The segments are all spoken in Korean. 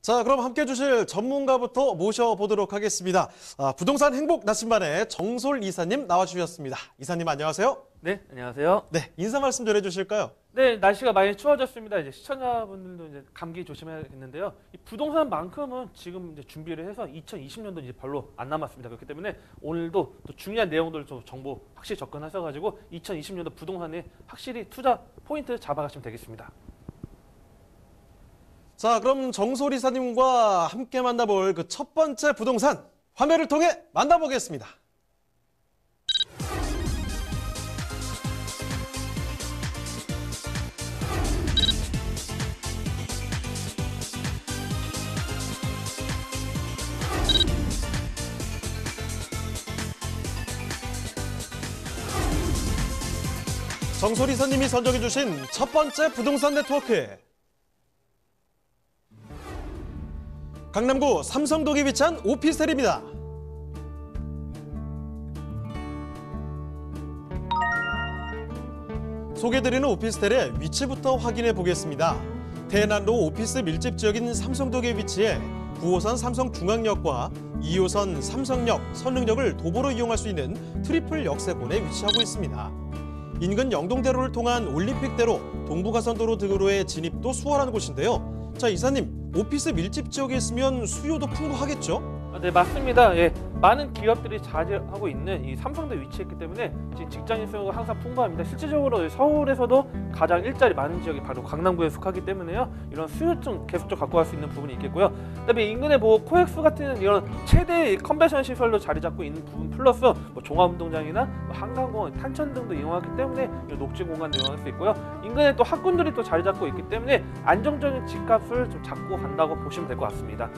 자, 그럼 함께 해주실 전문가부터 모셔보도록 하겠습니다. 부동산 행복 나침반의 정솔 이사님 나와주셨습니다. 이사님 안녕하세요. 네, 안녕하세요. 네, 인사 말씀 전해주실까요? 네, 날씨가 많이 추워졌습니다. 이제 시청자분들도 이제 감기 조심해야겠는데요. 이 부동산만큼은 지금 이제 준비를 해서 2020년도 이제 별로 안 남았습니다. 그렇기 때문에 오늘도 또 중요한 내용들 좀 정보 확실히 접근하셔가지고 2020년도 부동산에 확실히 투자 포인트 잡아가시면 되겠습니다. 자, 그럼 정솔 이사님과 함께 만나볼 그 첫 번째 부동산 화면을 통해 만나보겠습니다. 정솔 이사님이 선정해주신 첫 번째 부동산 네트워크. 강남구 삼성동에 위치한 오피스텔입니다. 소개드리는 오피스텔의 위치부터 확인해 보겠습니다. 대난로 오피스 밀집 지역인 삼성동에 위치해 9호선 삼성중앙역과 2호선 삼성역, 선릉역을 도보로 이용할 수 있는 트리플 역세권에 위치하고 있습니다. 인근 영동대로를 통한 올림픽대로, 동부가선도로 등으로의 진입도 수월한 곳인데요. 자, 이사님, 오피스 밀집 지역에 있으면 수요도 풍부하겠죠? 네, 맞습니다. 예, 많은 기업들이 자리하고 있는 이 삼성도에 위치했기 때문에 지금 직장인 수요가 항상 풍부합니다. 실질적으로 서울에서도 가장 일자리 많은 지역이 바로 강남구에 속하기 때문에요. 이런 수요증 계속적으로 갖고 갈 수 있는 부분이 있겠고요. 그다음에 인근에 뭐 코엑스 같은 이런 최대 컨벤션 시설로 자리 잡고 있는 부분 플러스 뭐 종합운동장이나 뭐 한강공원, 탄천 등도 이용하기 때문에 이런 녹지 공간도 이용할 수 있고요. 인근에 또 학군들이 또 자리 잡고 있기 때문에 안정적인 집값을 좀 잡고 간다고 보시면 될 것 같습니다.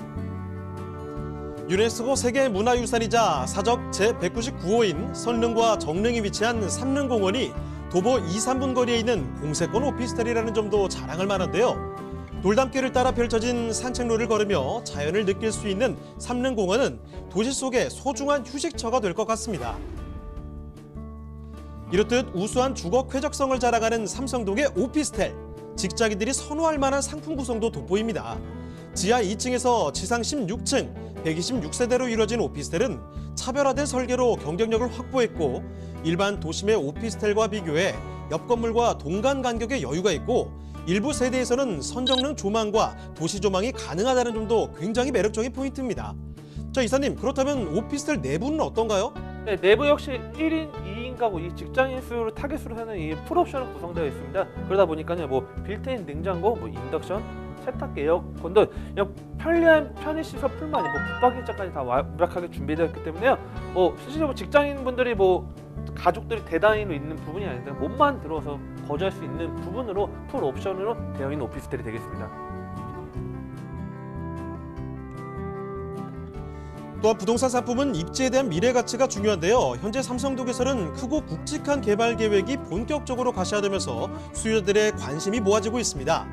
유네스코 세계문화유산이자 사적 제199호인 선릉과 정릉이 위치한 삼릉공원이 도보 2, 3분 거리에 있는 공세권 오피스텔이라는 점도 자랑할 만한데요. 돌담길을 따라 펼쳐진 산책로를 걸으며 자연을 느낄 수 있는 삼릉공원은 도시 속의 소중한 휴식처가 될 것 같습니다. 이렇듯 우수한 주거 쾌적성을 자랑하는 삼성동의 오피스텔, 직장인들이 선호할 만한 상품 구성도 돋보입니다. 지하 2층에서 지상 16층, 126세대로 이루어진 오피스텔은 차별화된 설계로 경쟁력을 확보했고, 일반 도심의 오피스텔과 비교해 옆 건물과 동간 간격에 여유가 있고, 일부 세대에서는 선정능 조망과 도시 조망이 가능하다는 점도 굉장히 매력적인 포인트입니다. 자, 이사님, 그렇다면 오피스텔 내부는 어떤가요? 네, 내부 역시 1인, 2인 가구, 이 직장인 수요를 타겟으로 하는 이 풀옵션으로 구성되어 있습니다. 그러다 보니까요, 뭐 빌트인 냉장고, 뭐 인덕션, 세탁기, 에어컨 등 편리한 편의시설뿐만 아니라 뭐 붙박이자까지 다 완벽하게 준비되어 있기 때문에요. 뭐 실질적으로 직장인분들이 뭐 가족들이 대단위로 있는 부분이 아닌데 몸만 들어서 거주할 수 있는 부분으로 풀 옵션으로 되어 있는 오피스텔이 되겠습니다. 또한 부동산 상품은 입지에 대한 미래 가치가 중요한데요. 현재 삼성동에서는 크고 굵직한 개발 계획이 본격적으로 가시화되면서 수요자들의 관심이 모아지고 있습니다.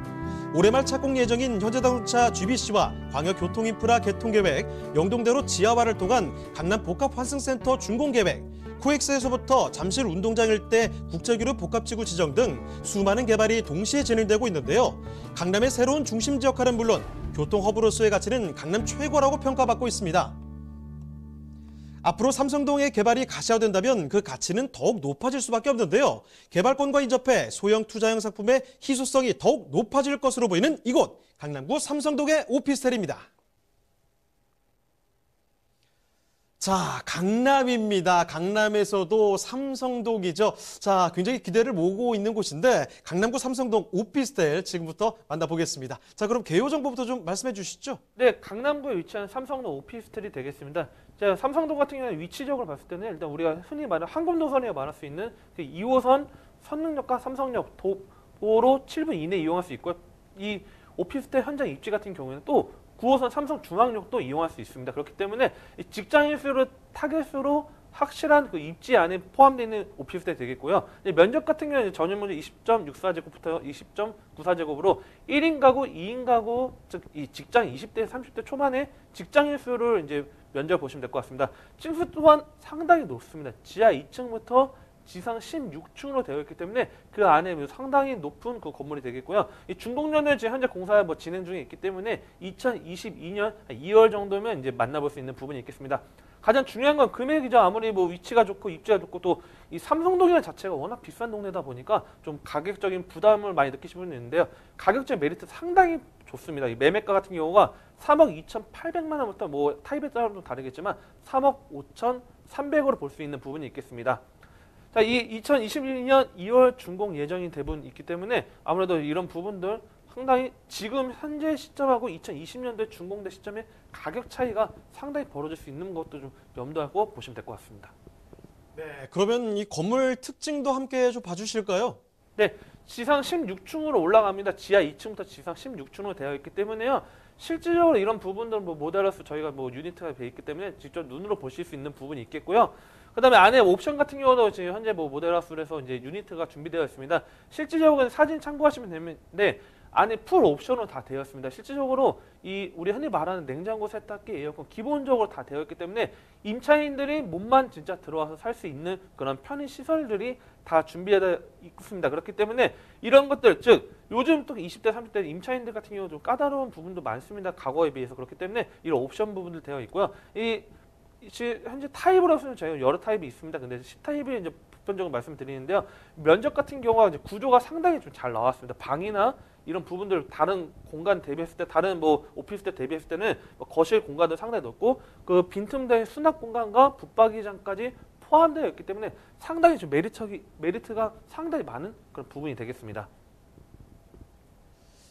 올해 말 착공 예정인 현대자동차 GBC와 광역교통인프라 개통계획, 영동대로 지하화를 통한 강남 복합환승센터 준공계획, 코엑스에서부터 잠실 운동장 일대 국제교류 복합지구 지정 등 수많은 개발이 동시에 진행되고 있는데요. 강남의 새로운 중심지 역할은 물론 교통허브로서의 가치는 강남 최고라고 평가받고 있습니다. 앞으로 삼성동의 개발이 가시화된다면 그 가치는 더욱 높아질 수밖에 없는데요. 개발권과 인접해 소형 투자형 상품의 희소성이 더욱 높아질 것으로 보이는 이곳, 강남구 삼성동의 오피스텔입니다. 자, 강남입니다. 강남에서도 삼성동이죠. 자, 굉장히 기대를 모으고 있는 곳인데 강남구 삼성동 오피스텔 지금부터 만나보겠습니다. 자, 그럼 개요 정보부터 좀 말씀해 주시죠. 네, 강남구에 위치한 삼성동 오피스텔이 되겠습니다. 자, 삼성동 같은 경우는 위치적으로 봤을 때는 일단 우리가 흔히 말하는 황금도선에 말할 수 있는 그 2호선 선릉역과 삼성역 도보로 7분 이내에 이용할 수 있고요. 이 오피스텔 현장 입지 같은 경우에는 또 9호선 삼성중앙역도 이용할 수 있습니다. 그렇기 때문에 이 수를 타겟으로 확실한 그 입지 안에 포함되어 있는 오피스텔이 되겠고요. 면적 같은 경우는 전유물이 20.64제곱부터 20.94제곱으로 1인 가구, 2인 가구, 즉 이 직장 20대, 30대 초반의 직장인 수를 이제 면적을 보시면 될 것 같습니다. 층수 또한 상당히 높습니다. 지하 2층부터 지상 16층으로 되어 있기 때문에 그 안에 상당히 높은 그 건물이 되겠고요. 이 중공년에 지금 현재 공사 뭐 진행 중에 있기 때문에 2022년 2월 정도면 이제 만나볼 수 있는 부분이 있겠습니다. 가장 중요한 건 금액이죠. 아무리 뭐 위치가 좋고 입지가 좋고 또 이 삼성동이라는 자체가 워낙 비싼 동네다 보니까 좀 가격적인 부담을 많이 느끼시는 분이 있는데요. 가격적 메리트 상당히 좋습니다. 이 매매가 같은 경우가 3억 2,800만 원부터 뭐 타입에 따라 좀 다르겠지만 3억 5,300으로 볼 수 있는 부분이 있겠습니다. 자, 이 2022년 2월 준공 예정인 대부분 있기 때문에 아무래도 이런 부분들 상당히 지금 현재 시점하고 2020년도에 준공된 시점의 가격 차이가 상당히 벌어질 수 있는 것도 좀 염두하고 보시면 될 것 같습니다. 네, 그러면 이 건물 특징도 함께 좀 봐주실까요? 네, 지상 16층으로 올라갑니다. 지하 2층부터 지상 16층으로 되어 있기 때문에요. 실질적으로 이런 부분들 뭐 모델하우스 저희가 뭐 유니트가 되어 있기 때문에 직접 눈으로 보실 수 있는 부분이 있겠고요. 그다음에 안에 옵션 같은 경우도 지금 현재 뭐 모델하우스에서 이제 유니트가 준비되어 있습니다. 실질적으로는 사진 참고하시면 되는데 안에 풀 옵션으로 다 되어 있습니다. 실질적으로 이 우리 흔히 말하는 냉장고, 세탁기, 에어컨 기본적으로 다 되어 있기 때문에 임차인들이 몸만 진짜 들어와서 살 수 있는 그런 편의 시설들이 다 준비되어 있습니다. 그렇기 때문에 이런 것들, 즉 요즘 또 20대, 30대 임차인들 같은 경우 좀 까다로운 부분도 많습니다. 과거에 비해서. 그렇기 때문에 이런 옵션 부분들 되어 있고요. 현재 타입으로서는 저희가 여러 타입이 있습니다. 근데 10타입이 이제 보편적으로 말씀드리는데요. 면적 같은 경우가 이제 구조가 상당히 좀 잘 나왔습니다. 방이나 이런 부분들 다른 공간 대비했을 때 다른 뭐 오피스텔 대비했을 때는 뭐 거실 공간도 상당히 넓고 그 빈틈된 수납 공간과 붙박이장까지 포함되어 있기 때문에 상당히 좀 메리트가 상당히 많은 그런 부분이 되겠습니다.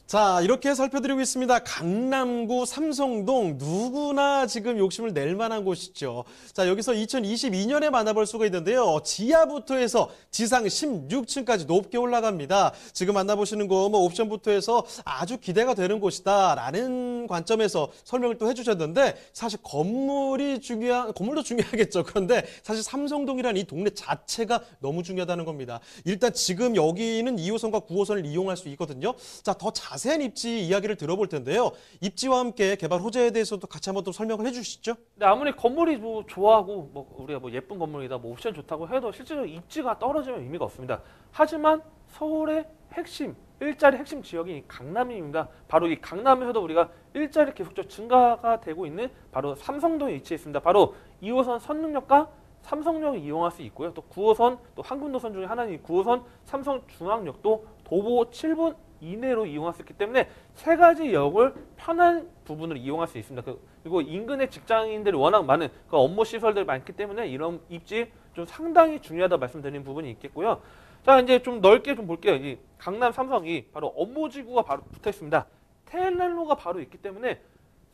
자, 이렇게 살펴드리고 있습니다. 강남구 삼성동 누구나 지금 욕심을 낼 만한 곳이죠. 자, 여기서 2022년에 만나볼 수가 있는데요. 지하부터 해서 지상 16층까지 높게 올라갑니다. 지금 만나보시는 거 뭐 옵션부터 해서 아주 기대가 되는 곳이다 라는 관점에서 설명을 또 해주셨는데 사실 건물도 중요하겠죠. 그런데 사실 삼성동이라는 이 동네 자체가 너무 중요하다는 겁니다. 일단 지금 여기는 2호선과 9호선을 이용할 수 있거든요. 자, 더 자세한 입지 이야기를 들어볼 텐데요. 입지와 함께 개발 호재에 대해서도 같이 한번 또 설명을 해주시죠. 근데 아무리 건물이 뭐 좋아하고 뭐 우리가 뭐 예쁜 건물이다, 뭐 옵션 좋다고 해도 실제로 입지가 떨어지면 의미가 없습니다. 하지만 서울의 핵심 일자리 핵심 지역이 강남입니다. 바로 이 강남에서도 우리가 일자리 계속적으로 증가가 되고 있는 바로 삼성동에 위치해 있습니다. 바로 2호선 선릉역과 삼성역을 이용할 수 있고요. 또 9호선, 또 한군도선 중에 하나인 9호선 삼성중앙역도 도보 7분 이내로 이용할 수 있기 때문에 세 가지 역을 편한 부분으로 이용할 수 있습니다. 그리고 인근의 직장인들이 워낙 많은 그 업무 시설들이 많기 때문에 이런 입지 좀 상당히 중요하다 말씀드리는 부분이 있겠고요. 자, 이제 좀 넓게 좀 볼게요. 이 강남 삼성이 바로 업무지구가 바로 붙어 있습니다. 테일랜로가 바로 있기 때문에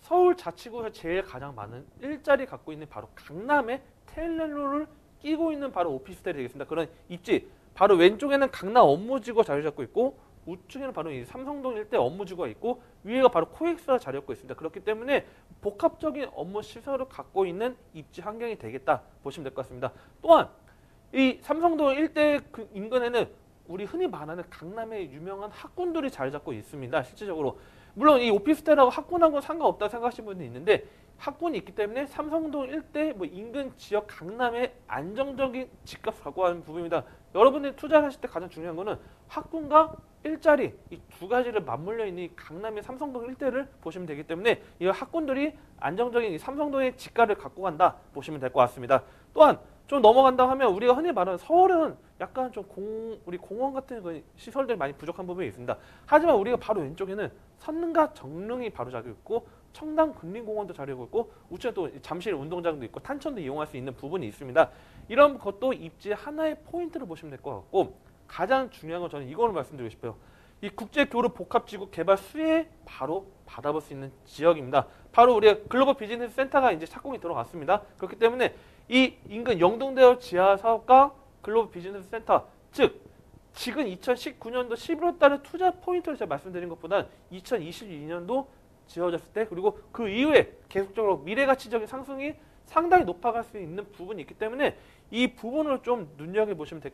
서울 자치구에서 제일 가장 많은 일자리 갖고 있는 바로 강남의 테일랜로를 끼고 있는 바로 오피스텔이 되겠습니다. 그런 입지 바로 왼쪽에는 강남 업무지구가 자리 잡고 있고 우측에는 바로 이 삼성동 일대 업무지구가 있고 위에가 바로 코엑스가 자리 잡고 있습니다. 그렇기 때문에 복합적인 업무 시설을 갖고 있는 입지 환경이 되겠다 보시면 될 것 같습니다. 또한 이 삼성동 일대 그 인근에는 우리 흔히 말하는 강남의 유명한 학군들이 자리 잡고 있습니다. 실질적으로 물론 이 오피스텔하고 학군하고는 상관없다 생각하시는 분이 있는데 학군이 있기 때문에 삼성동 일대 뭐 인근 지역 강남의 안정적인 집값을 갖고 가는 부분입니다. 여러분들이 투자를 하실 때 가장 중요한 거는 학군과 일자리 이 두 가지를 맞물려 있는 이 강남의 삼성동 일대를 보시면 되기 때문에 이 학군들이 안정적인 이 삼성동의 집가를 갖고 간다 보시면 될 것 같습니다. 또한 좀 넘어간다 하면 우리가 흔히 말하는 서울은 약간 좀 우리 공원 같은 그 시설들이 많이 부족한 부분이 있습니다. 하지만 우리가 바로 왼쪽에는 선릉과 정릉이 바로 자리 있고 청담 근린공원도 자리 있고 우측에 또 잠실 운동장도 있고 탄천도 이용할 수 있는 부분이 있습니다. 이런 것도 입지 하나의 포인트를 보시면 될 것 같고 가장 중요한 건 저는 이거를 말씀드리고 싶어요. 이 국제교류 복합지구 개발 수혜에 바로 받아볼 수 있는 지역입니다. 바로 우리가 글로벌 비즈니스 센터가 이제 착공이 들어갔습니다. 그렇기 때문에 이 인근 영동대로 지하 사업과 글로벌 비즈니스 센터, 즉 지금 2019년도 11월 달에 투자 포인트를 제가 말씀드린 것보다 2022년도 지어졌을 때 그리고 그 이후에 계속적으로 미래가치적인 상승이 상당히 높아갈 수 있는 부분이 있기 때문에 이 부분을 좀 눈여겨보시면 될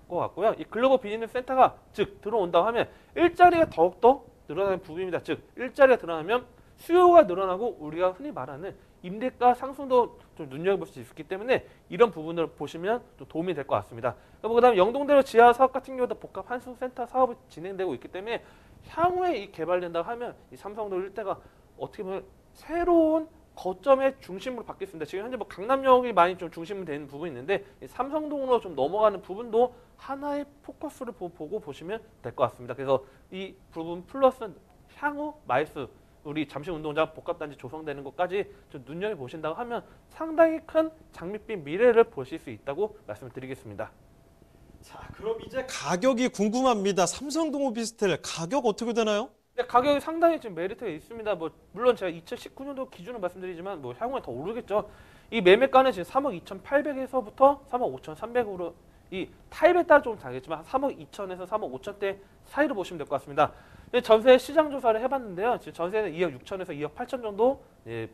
것 같고요. 이 글로벌 비즈니스 센터가 즉 들어온다고 하면 일자리가 더욱더 늘어나는 부분입니다. 즉 일자리가 늘어나면 수요가 늘어나고 우리가 흔히 말하는 임대가 상승도 좀 눈여겨볼 수 있기 때문에 이런 부분을 보시면 좀 도움이 될 것 같습니다. 그다음에 영동대로 지하 사업 같은 경우도 복합 환승센터 사업이 진행되고 있기 때문에 향후에 이 개발된다고 하면 이 삼성도 일대가 어떻게 보면 새로운 거점의 중심으로 바뀌었습니다. 지금 현재 뭐 강남역이 많이 좀 중심이 되는 부분이 있는데 이 삼성동으로 좀 넘어가는 부분도 하나의 포커스를 보고 보시면 될 것 같습니다. 그래서 이 부분 플러스 향후 마이스 우리 잠실운동장 복합단지 조성되는 것까지 좀 눈여겨보신다고 하면 상당히 큰 장밋빛 미래를 보실 수 있다고 말씀을 드리겠습니다. 자, 그럼 이제 가격이 궁금합니다. 삼성동 오피스텔 가격 어떻게 되나요? 네, 가격이 상당히 지금 메리트가 있습니다. 뭐 물론 제가 2019년도 기준으로 말씀드리지만 뭐 향후에 더 오르겠죠. 이 매매가는 지금 3억 2,800에서부터 3억 5,300으로 이 타입에 따라 좀 다르겠지만 3억 2천에서 3억 5천대 사이로 보시면 될 것 같습니다. 전세 시장 조사를 해봤는데요. 지금 전세는 2억 6천에서 2억 8천 정도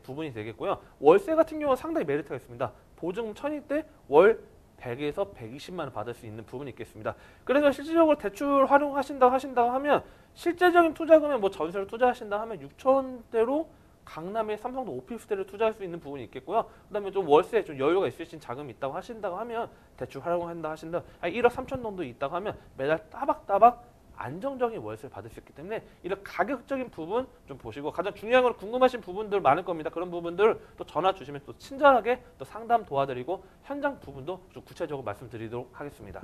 부분이 되겠고요. 월세 같은 경우는 상당히 메리트가 있습니다. 보증금 1,000일 때 월 100에서 120만 원 받을 수 있는 부분이 있겠습니다. 그래서 실질적으로 대출 활용하신다고 하면 실제적인 투자금은 뭐 전세를 투자하신다 하면 6천대로 강남의 삼성도 오피스텔을 투자할 수 있는 부분이 있겠고요. 그다음에 좀 월세에 좀 여유가 있으신 자금이 있다고 하신다고 하면 대출 활용한다 하신다 1억 3천 정도 있다고 하면 매달 따박따박 안정적인 월세를 받을 수 있기 때문에 이런 가격적인 부분 좀 보시고 가장 중요한 건 궁금하신 부분들 많을 겁니다. 그런 부분들 또 전화 주시면 또 친절하게 또 상담 도와드리고 현장 부분도 좀 구체적으로 말씀드리도록 하겠습니다.